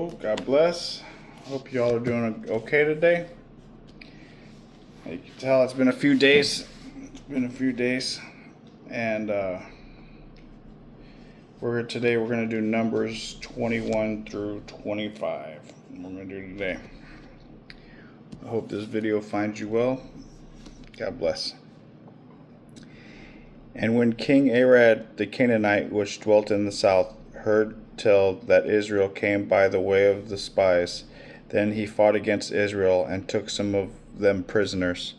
Hello, God bless. Hope you all are doing okay today. You can tell it's been a few days. And we're going to do Numbers 21 through 25. We're going to do today. I hope this video finds you well. God bless. And when King Arad the Canaanite, which dwelt in the south, heard tell that Israel came by the way of the spies, then he fought against Israel and took some of them prisoners.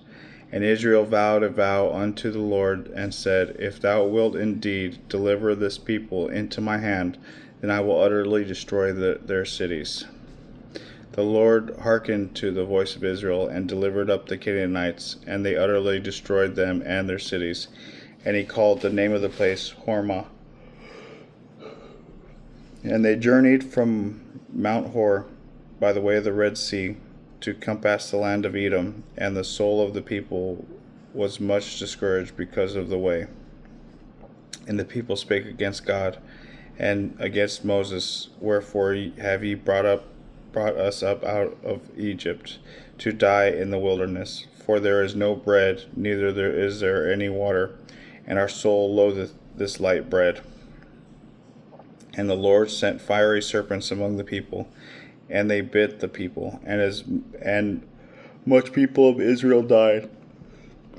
And Israel vowed a vow unto the Lord, and said, If thou wilt indeed deliver this people into my hand, then I will utterly destroy their cities. The Lord hearkened to the voice of Israel, and delivered up the Canaanites, and they utterly destroyed them and their cities. And he called the name of the place Hormah. And they journeyed from Mount Hor by the way of the Red Sea to compass the land of Edom, and the soul of the people was much discouraged because of the way. And the people spake against God and against Moses, Wherefore have ye brought us up out of Egypt to die in the wilderness? For there is no bread, neither is there any water, and our soul loatheth this light bread. And the Lord sent fiery serpents among the people, and they bit the people, and much people of Israel died.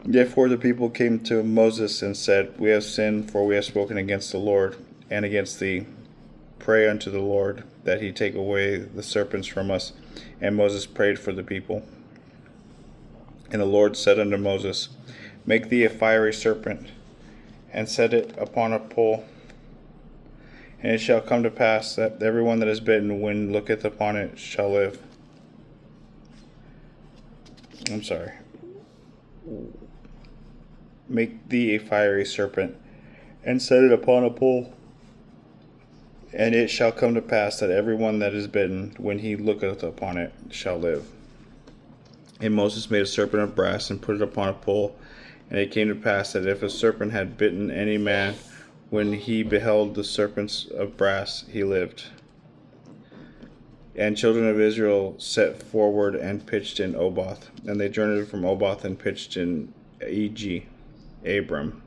Therefore the people came to Moses and said, We have sinned, for we have spoken against the Lord and against thee. Pray unto the Lord that he take away the serpents from us. And Moses prayed for the people. And the Lord said unto Moses, Make thee a fiery serpent, and set it upon a pole. And it shall come to pass that everyone that is bitten, when looketh upon it, shall live. Make thee a fiery serpent, and set it upon a pole. And it shall come to pass that everyone that is bitten, when he looketh upon it, shall live. And Moses made a serpent of brass, and put it upon a pole. And it came to pass that if a serpent had bitten any man, when he beheld the serpents of brass, he lived. And children of Israel set forward and pitched in Oboth. And they journeyed from Oboth and pitched in Abram,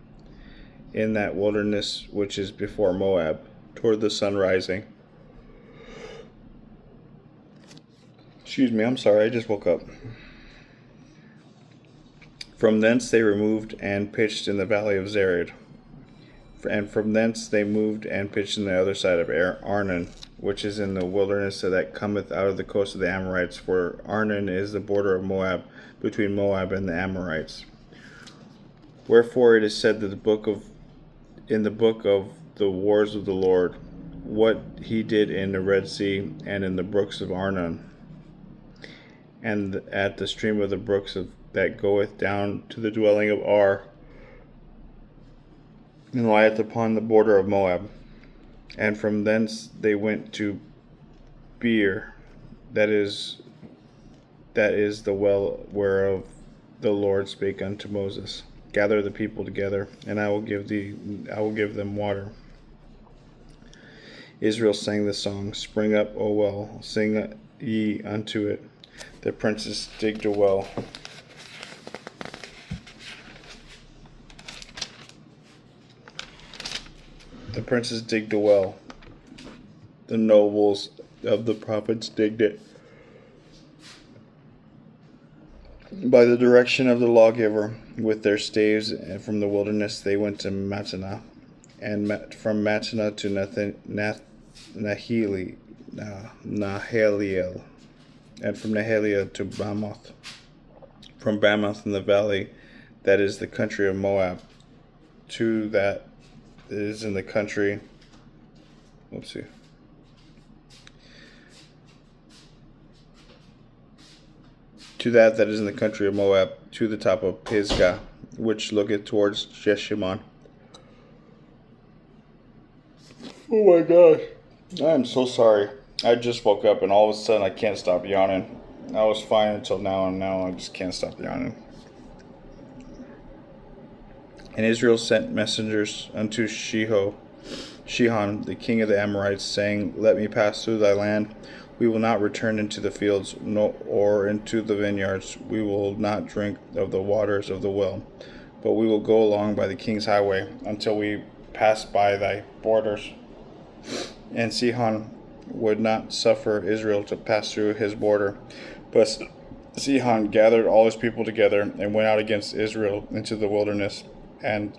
in that wilderness which is before Moab, toward the sun rising. Excuse me, I'm sorry, I just woke up. From thence they removed and pitched in the valley of Zered. And from thence they moved and pitched in the other side of Arnon, which is in the wilderness that cometh out of the coast of the Amorites, for Arnon is the border of Moab, between Moab and the Amorites. Wherefore it is said that in the book of the wars of the Lord, what he did in the Red Sea and in the brooks of Arnon, and at the stream of the brooks that goeth down to the dwelling of Ar, and lieth upon the border of Moab. And from thence they went to Beer, that is the well whereof the Lord spake unto Moses. Gather the people together, and I will give them water. Israel sang the song, Spring up, O well, sing ye unto it. The princes digged a well. The princes digged a well. The nobles of the prophets digged it. By the direction of the lawgiver, with their staves, and from the wilderness they went to Mattanah, and from Mattanah to Nahaliel, and from Nahaliel to Bamoth. From Bamoth in the valley, that is the country of Moab, to that is in the country. To that is in the country of Moab, to the top of Pisgah, which looketh towards Jeshimon. Oh my gosh. I'm so sorry. I just woke up and all of a sudden I can't stop yawning. I was fine until now, and now I just can't stop yawning. And Israel sent messengers unto Sheho, Sihon, the king of the Amorites, saying, Let me pass through thy land. We will not return into the fields, or into the vineyards. We will not drink of the waters of the well, but we will go along by the king's highway until we pass by thy borders. And Sihon would not suffer Israel to pass through his border. But Sihon gathered all his people together and went out against Israel into the wilderness. And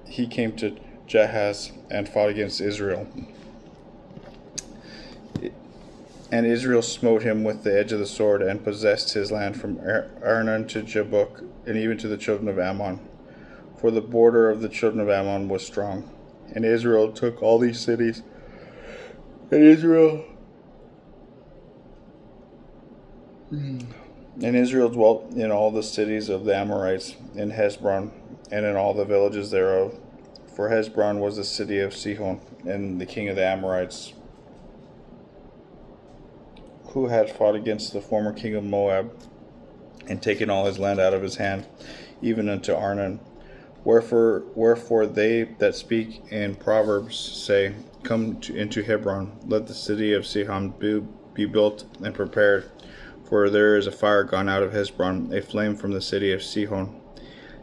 he came to Jahaz and fought against Israel. And Israel smote him with the edge of the sword and possessed his land from Arnon to Jabbok, and even to the children of Ammon. For the border of the children of Ammon was strong. And Israel took all these cities. And Israel dwelt in all the cities of the Amorites, in Heshbon, and in all the villages thereof. For Heshbon was the city of Sihon, and the king of the Amorites, who had fought against the former king of Moab, and taken all his land out of his hand, even unto Arnon. Wherefore they that speak in Proverbs say, Come into Hebron, let the city of Sihon be built and prepared. For there is a fire gone out of Heshbon, a flame from the city of Sihon.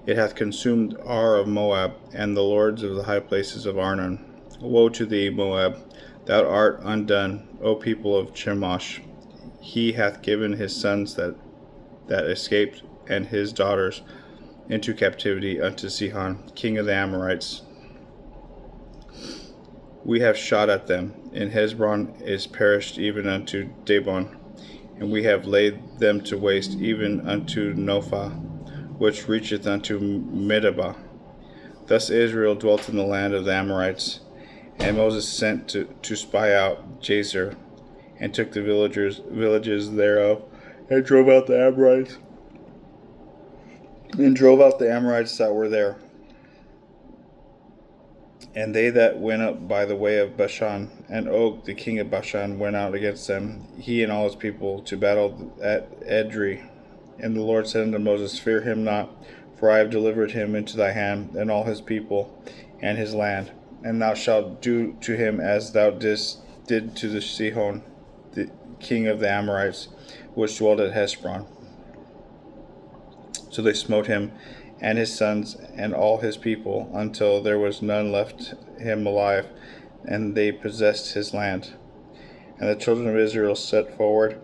It hath consumed Ar of Moab, and the lords of the high places of Arnon. Woe to thee, Moab! Thou art undone, O people of Chemosh. He hath given his sons that escaped, and his daughters into captivity unto Sihon, king of the Amorites. We have shot at them, and Heshbon is perished even unto Dibon, and we have laid them to waste even unto Nophah, which reacheth unto Medeba. Thus Israel dwelt in the land of the Amorites, and Moses sent to spy out Jazer, and took the villages thereof, and drove out the Amorites that were there. And they that went up by the way of Bashan, and Og the king of Bashan went out against them, he and all his people, to battle at Edrei. And the Lord said unto Moses, Fear him not, for I have delivered him into thy hand, and all his people, and his land. And thou shalt do to him as thou did to the Sihon, the king of the Amorites, which dwelt at Heshbon. So they smote him and his sons and all his people, until there was none left him alive, and they possessed his land. And the children of Israel set forward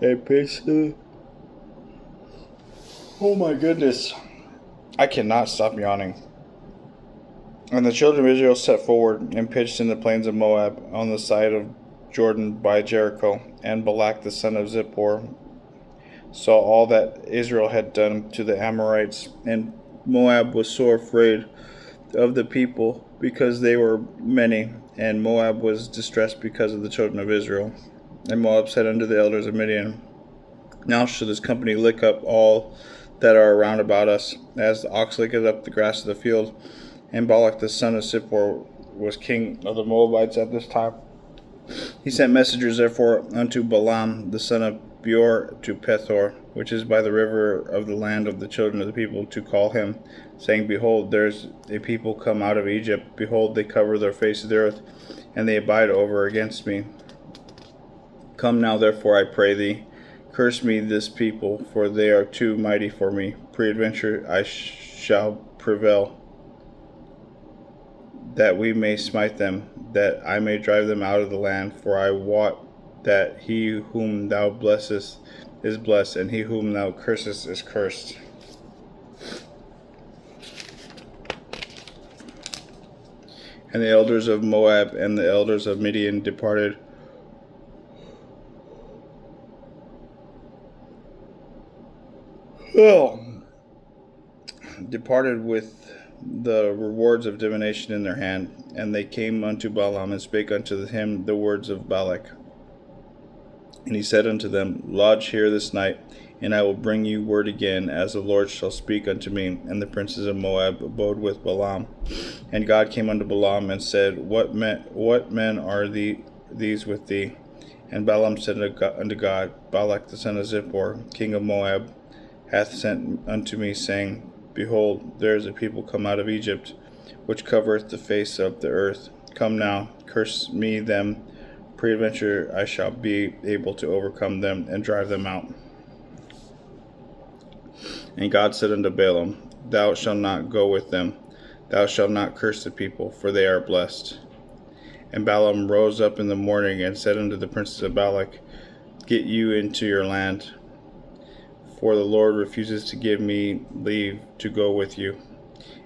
and pitched. Oh my goodness. I cannot stop yawning. And the children of Israel set forward and pitched in the plains of Moab, on the side of Jordan by Jericho. And Balak the son of Zippor saw all that Israel had done to the Amorites, and Moab was sore afraid of the people, because they were many, and Moab was distressed because of the children of Israel. And Moab said unto the elders of Midian, Now shall this company lick up all that are round about us, as the ox licketh up the grass of the field. And Balak the son of Zippor was king of the Moabites at this time. He sent messengers therefore unto Balaam the son of Beor to Pethor, which is by the river of the land of the children of the people, to call him, saying, Behold, there is a people come out of Egypt. Behold, they cover their face of the earth, and they abide over against me. Come now, therefore, I pray thee, curse me this people, for they are too mighty for me. Peradventure I shall prevail, that we may smite them, that I may drive them out of the land. For I wot that he whom thou blessest is blessed, and he whom thou cursest is cursed. And the elders of Moab and the elders of Midian departed with the rewards of divination in their hand. And they came unto Balaam, and spake unto him the words of Balak. And he said unto them, Lodge here this night, and I will bring you word again, as the Lord shall speak unto me. And the princes of Moab abode with Balaam. And God came unto Balaam, and said, What men are these with thee? And Balaam said unto God, Balak the son of Zippor, king of Moab, hath sent unto me, saying, Behold, there is a people come out of Egypt, which covereth the face of the earth. Come now, curse me them, peradventure I shall be able to overcome them and drive them out. And God said unto Balaam, Thou shalt not go with them, thou shalt not curse the people, for they are blessed. And Balaam rose up in the morning and said unto the princes of Balak, Get you into your land, for the Lord refuses to give me leave to go with you.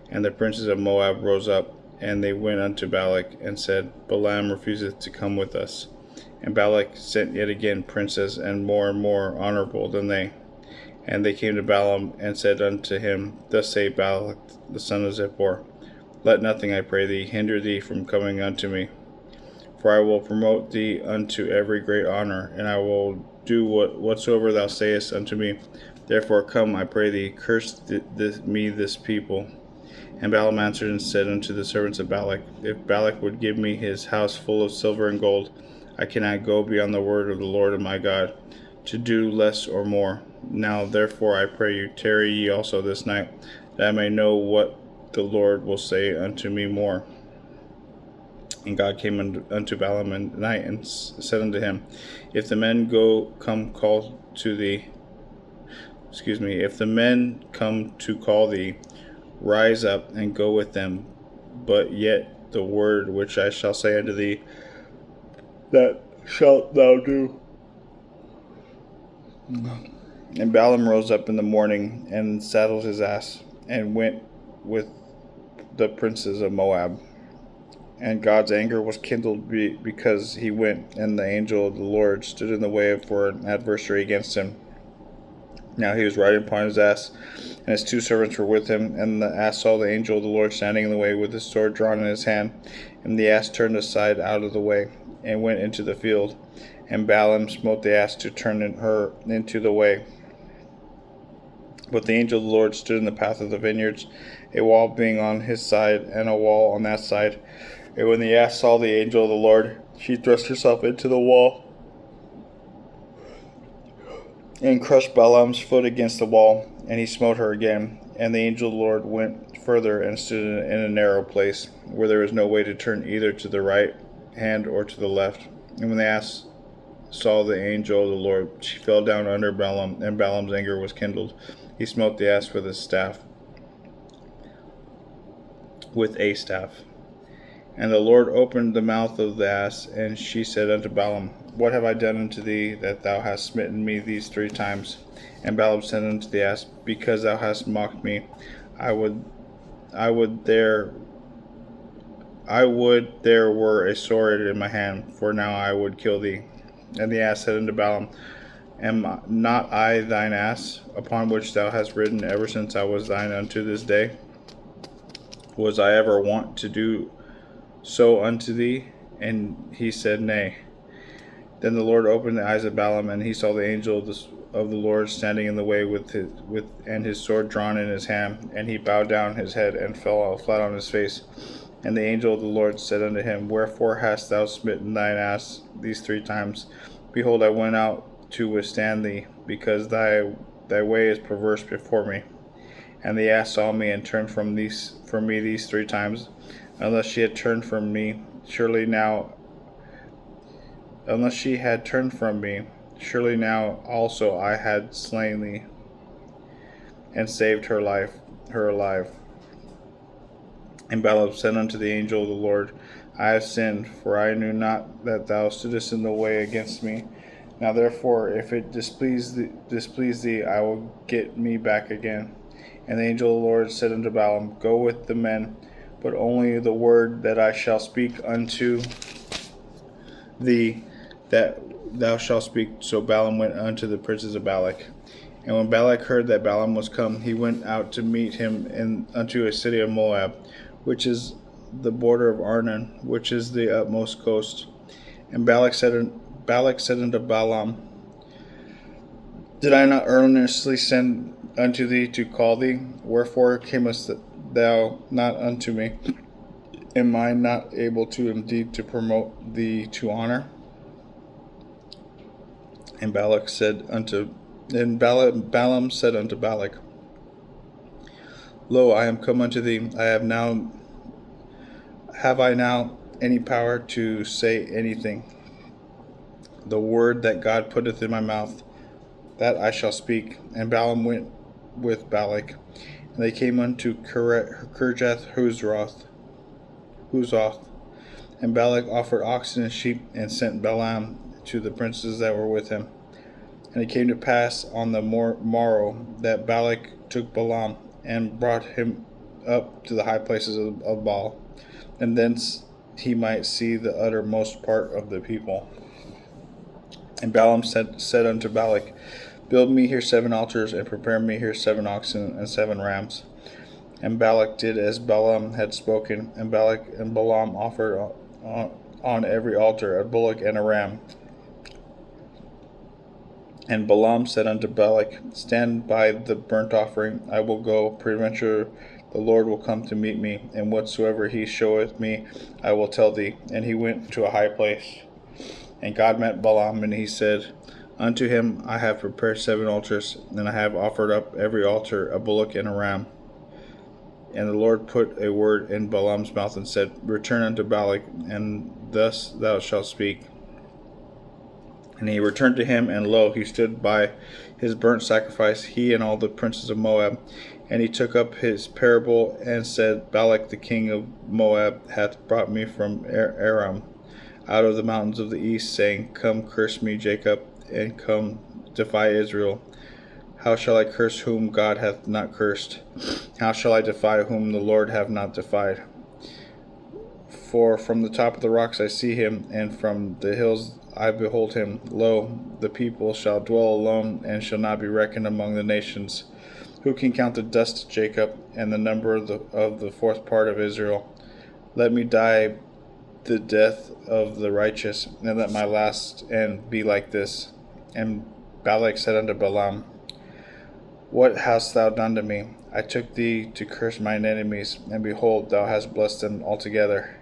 And the princes of Moab rose up, and they went unto Balak, and said, Balaam refuseth to come with us. And Balak sent yet again princes, and more honorable than they. And they came to Balaam, and said unto him, Thus saith Balak the son of Zippor, Let nothing, I pray thee, hinder thee from coming unto me. For I will promote thee unto every great honor, and I will do whatsoever thou sayest unto me. Therefore come, I pray thee, curse me this people. And Balaam answered and said unto the servants of Balak, If Balak would give me his house full of silver and gold, I cannot go beyond the word of the Lord of my God, to do less or more. Now therefore I pray you, tarry ye also this night, that I may know what the Lord will say unto me more. And God came unto Balaam in the night, and said unto him, If the men if the men come to call thee, rise up and go with them, but yet the word which I shall say unto thee, that shalt thou do. And Balaam rose up in the morning, and saddled his ass, and went with the princes of Moab. And God's anger was kindled because he went, and the angel of the Lord stood in the way for an adversary against him. Now he was riding upon his ass, and his two servants were with him. And the ass saw the angel of the Lord standing in the way with his sword drawn in his hand. And the ass turned aside out of the way, and went into the field. And Balaam smote the ass to turn her into the way. But the angel of the Lord stood in the path of the vineyards, a wall being on his side, and a wall on that side. And when the ass saw the angel of the Lord, she thrust herself into the wall, and crushed Balaam's foot against the wall, and he smote her again. And the angel of the Lord went further, and stood in a narrow place, where there was no way to turn either to the right hand or to the left. And when the ass saw the angel of the Lord, she fell down under Balaam, and Balaam's anger was kindled. He smote the ass with a staff. And the Lord opened the mouth of the ass, and she said unto Balaam, What have I done unto thee, that thou hast smitten me these 3 times? And Balaam said unto the ass, Because thou hast mocked me, I would there were a sword in my hand, for now I would kill thee. And the ass said unto Balaam, Am not I thine ass, upon which thou hast ridden ever since I was thine unto this day? Was I ever wont to do so unto thee? And he said, Nay. Then the Lord opened the eyes of Balaam, and he saw the angel of the Lord standing in the way with his sword drawn in his hand. And he bowed down his head and fell flat on his face. And the angel of the Lord said unto him, Wherefore hast thou smitten thine ass these 3 times? Behold, I went out to withstand thee, because thy way is perverse before me. And the ass saw me, and turned from me these 3 times. Unless she had turned from me, surely now also I had slain thee, and saved her alive. And Balaam said unto the angel of the Lord, I have sinned, for I knew not that thou stoodest in the way against me. Now therefore, if it displease thee, I will get me back again. And the angel of the Lord said unto Balaam, Go with the men, but only the word that I shall speak unto thee, that thou shalt speak. So Balaam went unto the princes of Balak. And when Balak heard that Balaam was come, he went out to meet him unto a city of Moab, which is the border of Arnon, which is the utmost coast. And Balak said unto Balaam, Did I not earnestly send unto thee to call thee? Wherefore camest thou not unto me? Am I not able to indeed to promote thee to honor? And Balaam said unto Balak, Lo, I am come unto thee. Have I now any power to say anything. The word that God putteth in my mouth, that I shall speak. And Balaam went with Balak, and they came unto Kirjath Huzoth. And Balak offered oxen and sheep, and sent Balaam to the princes that were with him. And it came to pass on the morrow that Balak took Balaam, and brought him up to the high places of Baal, and thence he might see the uttermost part of the people. And Balaam said unto Balak, Build me here 7 altars, and prepare me here 7 oxen and 7 rams. And Balak did as Balaam had spoken, and Balak and Balaam offered on every altar a bullock and a ram. And Balaam said unto Balak, Stand by the burnt offering, I will go, peradventure the Lord will come to meet me, and whatsoever he showeth me I will tell thee. And he went to a high place. And God met Balaam, and he said unto him, I have prepared 7 altars, and I have offered up every altar a bullock and a ram. And the Lord put a word in Balaam's mouth, and said, Return unto Balak, and thus thou shalt speak. And he returned to him, and lo, he stood by his burnt sacrifice, he and all the princes of Moab. And he took up his parable, and said, Balak the king of Moab hath brought me from Aram, out of the mountains of the east, saying, Come, curse me, Jacob, and come, defy Israel. How shall I curse whom God hath not cursed? How shall I defy whom the Lord hath not defied? For from the top of the rocks I see him, and from the hills I behold him. Lo, the people shall dwell alone, and shall not be reckoned among the nations. Who can count the dust of Jacob, and the number of the 4th part of Israel? Let me die the death of the righteous, and let my last end be like this. And Balak said unto Balaam, What hast thou done to me? I took thee to curse mine enemies, and behold, thou hast blessed them altogether.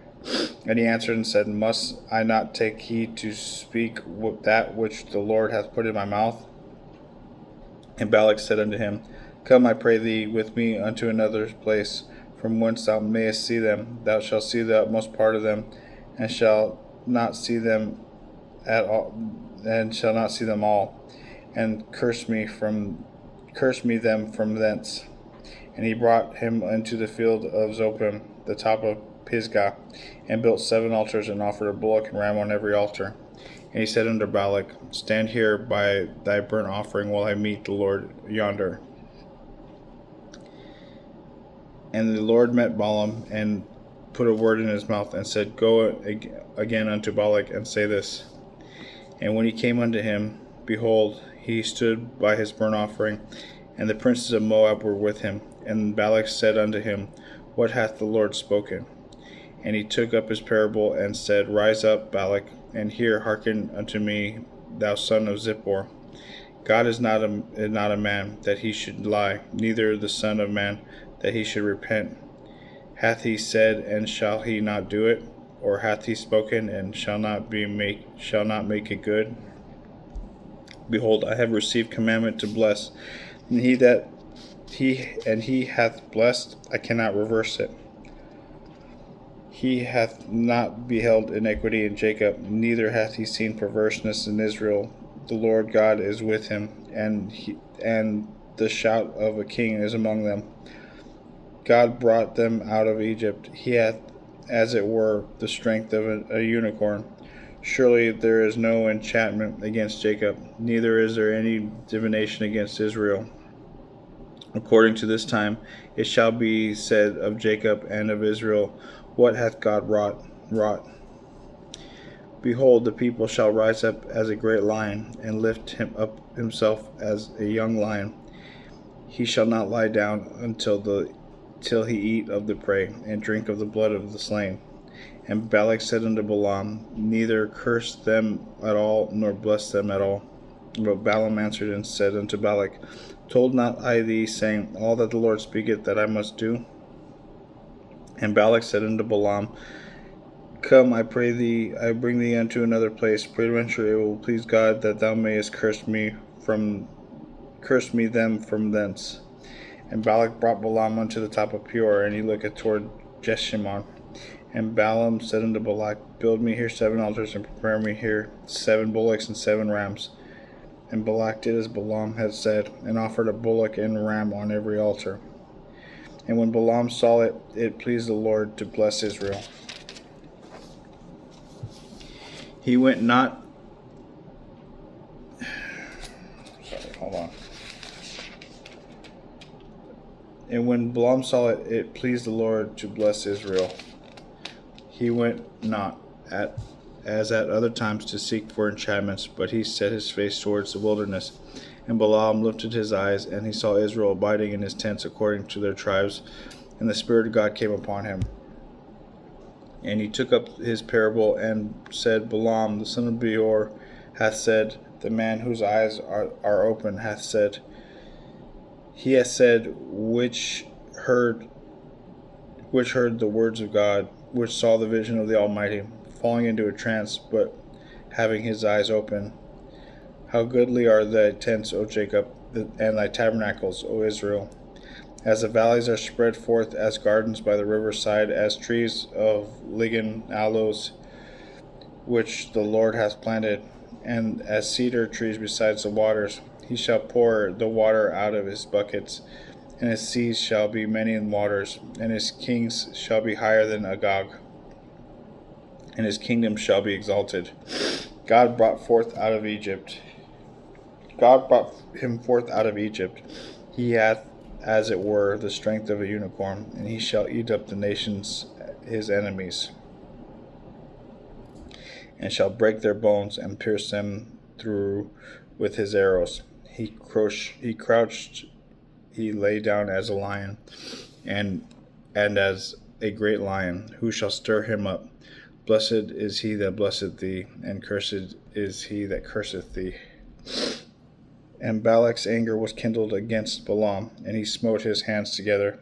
And he answered and said, Must I not take heed to speak that which the Lord hath put in my mouth? And Balak said unto him, Come, I pray thee, with me unto another place, from whence thou mayest see them. Thou shalt see the utmost part of them, and shalt not see them at all, and shall not see them all, and curse me them from thence. And he brought him into the field of Zophim, the top of Pisgah, and built 7 altars, and offered a bullock and ram on every altar. And he said unto Balak, Stand here by thy burnt offering, while I meet the Lord yonder. And the Lord met Balaam, and put a word in his mouth, and said, Go again unto Balak, and say this. And when he came unto him, behold, he stood by his burnt offering, and the princes of Moab were with him. And Balak said unto him, What hath the Lord spoken? And he took up his parable, and said, Rise up, Balak, and hearken unto me, thou son of Zippor. God is not a man, that he should lie, neither the son of man, that he should repent. Hath he said, and shall he not do it? Or hath he spoken, and shall not make it good? Behold, I have received commandment to bless, and he hath blessed, I cannot reverse it. He hath not beheld iniquity in Jacob, neither hath he seen perverseness in Israel. The Lord God is with him, and the shout of a king is among them. God brought them out of Egypt. He hath, as it were, the strength of a unicorn. Surely there is no enchantment against Jacob, neither is there any divination against Israel. According to this time it shall be said of Jacob and of Israel, What hath God wrought? Behold, the people shall rise up as a great lion, and lift him up himself as a young lion. He shall not lie down till he eat of the prey, and drink of the blood of the slain. And Balak said unto Balaam, Neither curse them at all, nor bless them at all. But Balaam answered and said unto Balak, Told not I thee, saying, All that the Lord speaketh that I must do? And Balak said unto Balaam, Come, I pray thee, I bring thee unto another place. Peradventure it will please God that thou mayest curse me them from thence. And Balak brought Balaam unto the top of Peor, and he looketh toward Jeshimon. And Balaam said unto Balak, Build me here 7 altars, and prepare me here 7 bullocks and 7 rams. And Balak did as Balaam had said, and offered a bullock and a ram on every altar. And when Balaam saw it, it pleased the Lord to bless Israel. He went not... Hold on. And when Balaam saw it, it pleased the Lord to bless Israel. He went not, as at other times, to seek for enchantments, but he set his face towards the wilderness. And Balaam lifted his eyes, and he saw Israel abiding in his tents according to their tribes, and the Spirit of God came upon him. And he took up his parable, and said, Balaam the son of Beor hath said, the man whose eyes are open hath said, he hath said, which heard the words of God, which saw the vision of the Almighty, falling into a trance, but having his eyes open. How goodly are thy tents, O Jacob, and thy tabernacles, O Israel. As the valleys are spread forth as gardens by the riverside, as trees of lignon aloes, which the Lord hath planted, and as cedar trees beside the waters. He shall pour the water out of his buckets, and his seas shall be many in waters, and his kings shall be higher than Agag, and his kingdom shall be exalted. God brought him forth out of Egypt. He hath, as it were, the strength of a unicorn, and he shall eat up the nations his enemies, and shall break their bones, and pierce them through with his arrows. He crouched, he lay down as a lion, and as a great lion. Who shall stir him up? Blessed is he that blesseth thee, and cursed is he that curseth thee. And Balak's anger was kindled against Balaam, and he smote his hands together.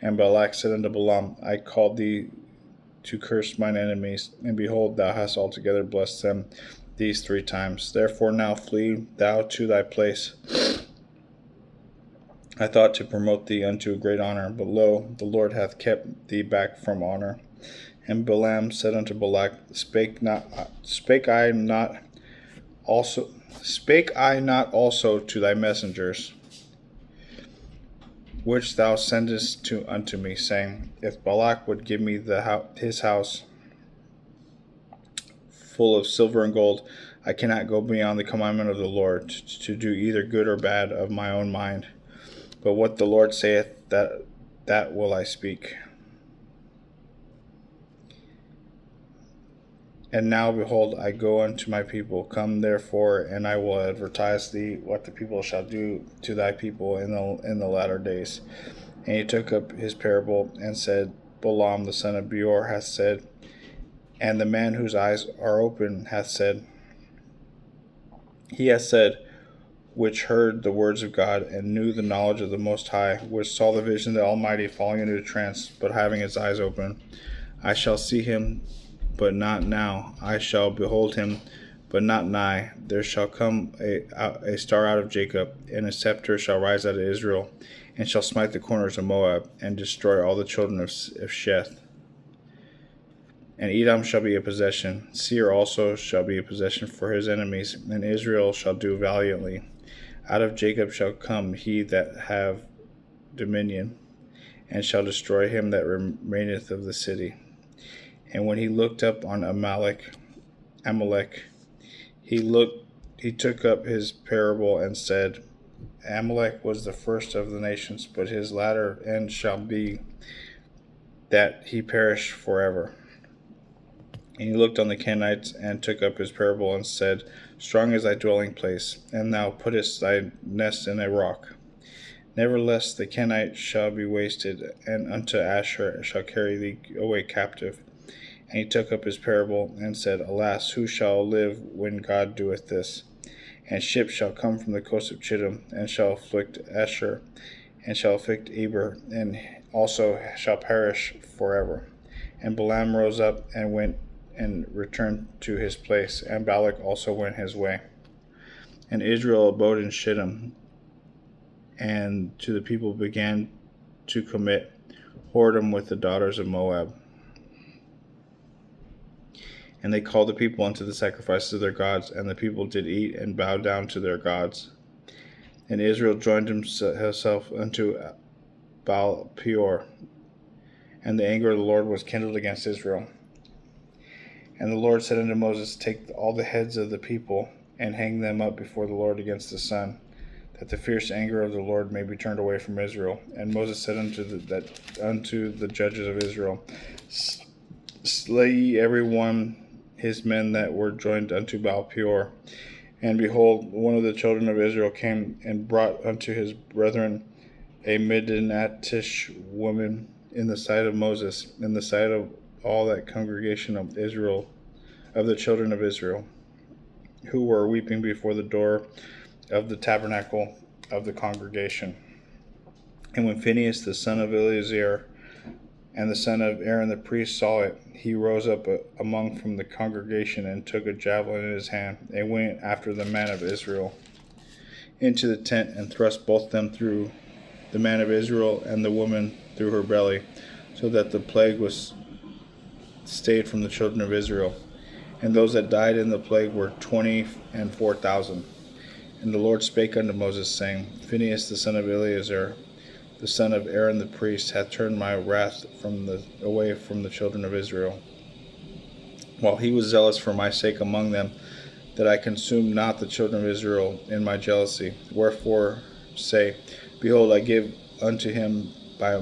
And Balak said unto Balaam, I called thee to curse mine enemies, and behold, thou hast altogether blessed them these 3 times. Therefore now flee thou to thy place. I thought to promote thee unto a great honor, but lo, the Lord hath kept thee back from honor. And Balaam said unto Balak, Spake I not also to thy messengers, which thou sendest unto me, saying, If Balak would give me his house full of silver and gold, I cannot go beyond the commandment of the Lord, to do either good or bad of my own mind. But what the Lord saith, that will I speak. And now, behold, I go unto my people. Come therefore, and I will advertise thee what the people shall do to thy people in the latter days. And he took up his parable, and said, Balaam the son of Beor hath said, and the man whose eyes are open hath said, he hath said, which heard the words of God, and knew the knowledge of the Most High, which saw the vision of the Almighty, falling into a trance, but having his eyes open. I shall see him, but not now. I shall behold him, but not nigh. There shall come a star out of Jacob, and a scepter shall rise out of Israel, and shall smite the corners of Moab, and destroy all the children of Sheth. And Edom shall be a possession. Seir also shall be a possession for his enemies, and Israel shall do valiantly. Out of Jacob shall come he that have dominion, and shall destroy him that remaineth of the city. And when he looked up on Amalek, he took up his parable and said, Amalek was the first of the nations, but his latter end shall be that he perish forever. And he looked on the Kenites, and took up his parable, and said, Strong is thy dwelling place, and thou puttest thy nest in a rock. Nevertheless the Kenites shall be wasted, and unto Asher shall carry thee away captive. And he took up his parable, and said, Alas, who shall live when God doeth this? And ships shall come from the coast of Chittim, and shall afflict Asher, and shall afflict Eber, and also shall perish forever. And Balaam rose up, and went and returned to his place, and Balak also went his way. And Israel abode in Shittim, and to the people began to commit whoredom with the daughters of Moab. And they called the people unto the sacrifices of their gods, and the people did eat and bow down to their gods. And Israel joined himself unto Baal Peor, and the anger of the Lord was kindled against Israel. And the Lord said unto Moses, Take all the heads of the people, and hang them up before the Lord against the sun, that the fierce anger of the Lord may be turned away from Israel. And Moses said unto the judges of Israel, Slay ye every one his men that were joined unto Baal Peor. And behold, one of the children of Israel came and brought unto his brethren a Midianitish woman in the sight of Moses, in the sight of all that congregation of Israel, of the children of Israel, who were weeping before the door of the tabernacle of the congregation. And when Phinehas the son of Eleazar and the son of Aaron the priest saw it, he rose up among from the congregation and took a javelin in his hand, and went after the man of Israel into the tent, and thrust both them through, the man of Israel and the woman through her belly, so that the plague was stayed from the children of Israel. And those that died in the plague were 24,000. And the Lord spake unto Moses, saying, Phinehas the son of Eleazar, the son of Aaron the priest, hath turned my wrath away from the children of Israel, while he was zealous for my sake among them, that I consumed not the children of Israel in my jealousy. Wherefore say, Behold, I give unto him by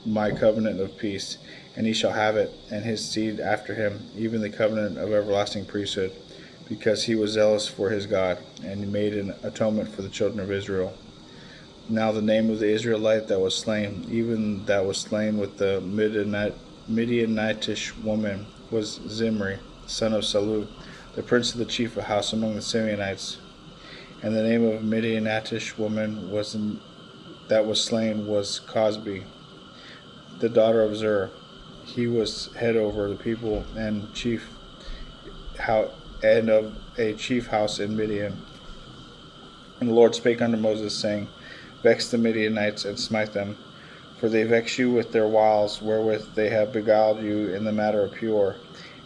my covenant of peace, and he shall have it, and his seed after him, even the covenant of everlasting priesthood, because he was zealous for his God, and he made an atonement for the children of Israel. Now the name of the Israelite that was slain, even that was slain with the Midianitish woman, was Zimri, son of Salu, the prince of the chief of house among the Simeonites. And the name of Midianitish woman that was slain was Cosbi, the daughter of Zur. He was head over the people and of a chief house in Midian. And the Lord spake unto Moses, saying, Vex the Midianites, and smite them, for they vex you with their wiles, wherewith they have beguiled you in the matter of Peor,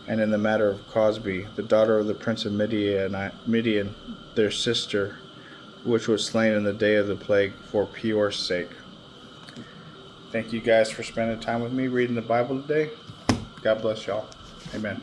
and in the matter of Cosbi, the daughter of the prince of Midian, their sister, which was slain in the day of the plague for Peor's sake. Thank you guys for spending time with me reading the Bible today. God bless y'all. Amen.